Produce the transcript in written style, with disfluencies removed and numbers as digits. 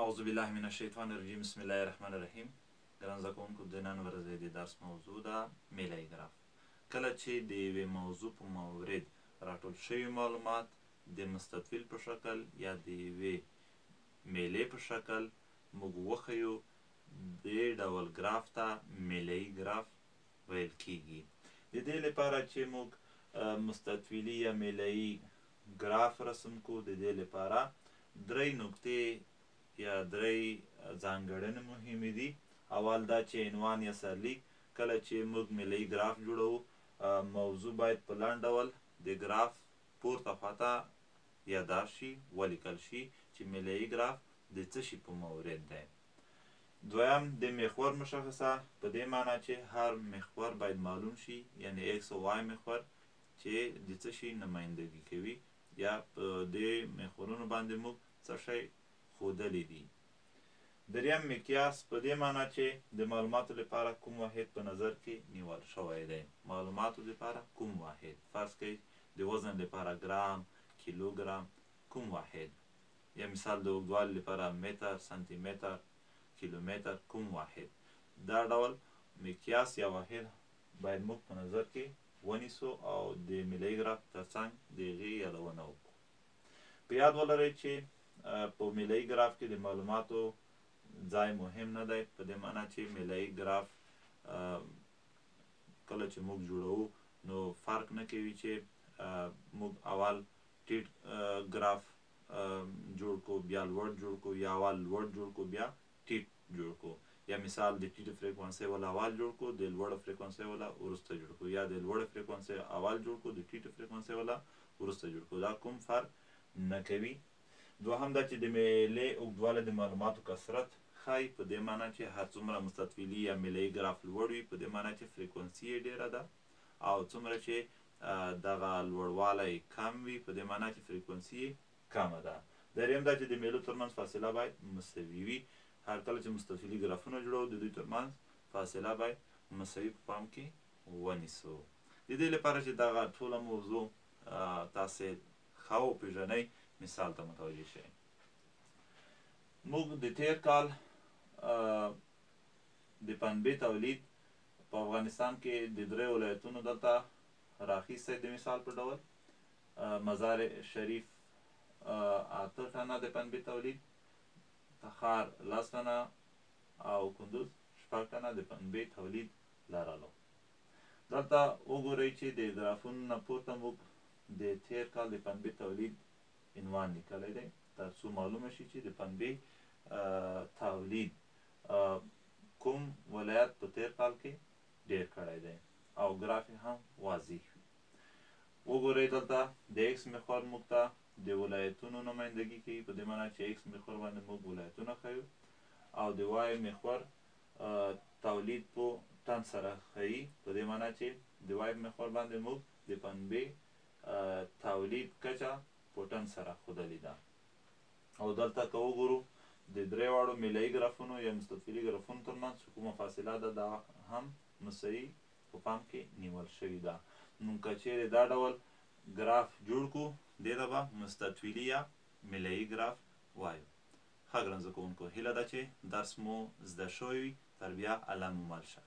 اعوذ بالله من الشیطان الرجیم بسم الله الرحمن الرحیم. ګران زده کوونکو د نن ورځې د درس موضوع ده میلهیي ګراف. کله چې د یوې موضوع په مورد راټول شوي معلومات د مستطیل په شکل یا د یوې میلې په شکل موږ وښیو، دې ډول ګراف ته میلهیي ګراف ویل کیږي. د دې لپاره چې موږ مستطیلي یا میلهیي ګراف رسم کړو، د دې لپاره درې نقطې یا درې ځانګړنې مهمې دي. اول دا چې عنوان یا سرلیک. کله چې موږ میلهیي ګراف جوړوو، موضوع باید په لنډ ډول د ګراف پورته خواته یادداشت شي، ولیکل شي چې میلهیي ګراف د څه شي په مورد دی. دویم د محور مشخصه، په دې معنی چې هر محور باید معلوم شي، یعنی ایکس او وای محور چې د څه شي نمایندګي کوي یا په دې محورونو باندې موږ څه شی ښودلی دي. دریم مقیاس، په دې معنی چې د معلوماتو لپاره کوم واحد په نظر کې نیول شوی دی. معلوماتو لپاره کوم واحد، فرض کړئ د وزن لپاره ګرام، کیلوګرام، کوم واحد. یا مثال د اوږدوالي لپاره متر، سانتي متر، کیلومتر، کوم واحد. دا ډول مقیاس یا واحد باید موږ په نظر کې ونیسو او د میلهیي ګراف ترڅنګ د هغې یادونه وکړو. په یاد ولرئ چې په میلهیي ګراف کې د معلوماتو ځای مهم نه دی، په دې معنی چې میلهیي ګراف کله چې موږ جوړوو نو فرق نه کوي چې موږ اول ټیټ ګراف جوړ کړو، بیا لوړ جوړ کړو، یا اول لوړ جوړ کړو بیا ټیټ جوړ کړو. یا مثال د ټیټ فریکونسۍ والا اول جوړ کړو، د لوړ فریکونسۍ والا وروسته جوړ کړو، یا د لوړ فریکونسۍ اول جوړ کړو، د ټیټ فریکونسۍ والا وروسته جوړ کړو. دا کوم فرق نه کوي. دوهم دا چې د میلې اوږدوالی د معلوماتو کثرت ښایي، په دې معنی چې هر څومره مستطیلي یا میلهیي ګراف لوړ وي، په دې معنی چې فریکونسي یې ډېره ده، او څومره چې دغه لوړوالی کم وي، په دې معنی چې فریکونسي یې کمه ده. دریم دا چې د میلو ترمنځ فاصله باید مساوي وي. هر کله چې مستطیلي ګرافونه جوړوو، د دوی ترمنځ فاصله باید مساوي په پام کې ونیسو. د دې لپاره چې دغه ټوله موضوع تاسې ښه وپېژنئ، مثال ته متوجه شئ. موږ د تیر کال د پنبې تولید په افغانستان کې د درې ولایتونو دلته راخیستی. د مثال په ډول مزار شریف 8 ټنه د پنبې تولید، تخار 10 ټنه او کندوز 6 ټنه د پنبې تولید لرلو. دلته وګورئ چې د ګرافونو نه پورته موږ د تیر کال د پنبې تولید عنوان لیکلی دی، تر څو معلومه شي چې د پنبې تولید کوم ولایت په تیر کال کې ډېر کړی دی او ګراف یې هم واضح وي. وګورئ دلته د ایکس محور موږ ته د ولایتونو نمایندګي کوي، په دې معنی چې ایکس محور باندې موږ ولایتونه ښیو، او د وای محور تولید په ټن سره ښیي، په دې معنی چې د وای محور باندې موږ د پنبې تولید کچه په ټن سره ښودلې ده. او دلته که وګورو د درې واړو میلهیي ګرافونو یا مستطیلي ګرافونو ترمنځ چې کومه فاصله ده، دا هم مساوي په پام کې نیول شوې ده. نو که چیرې دا ډول ګراف جوړ کړو، دې ته به مستطیلي یا میلهیي ګراف وایو. ښه ګران زده کوونکو، هیله ده چې درس مو زده شوی وي. تر بیا الله مو مل شه.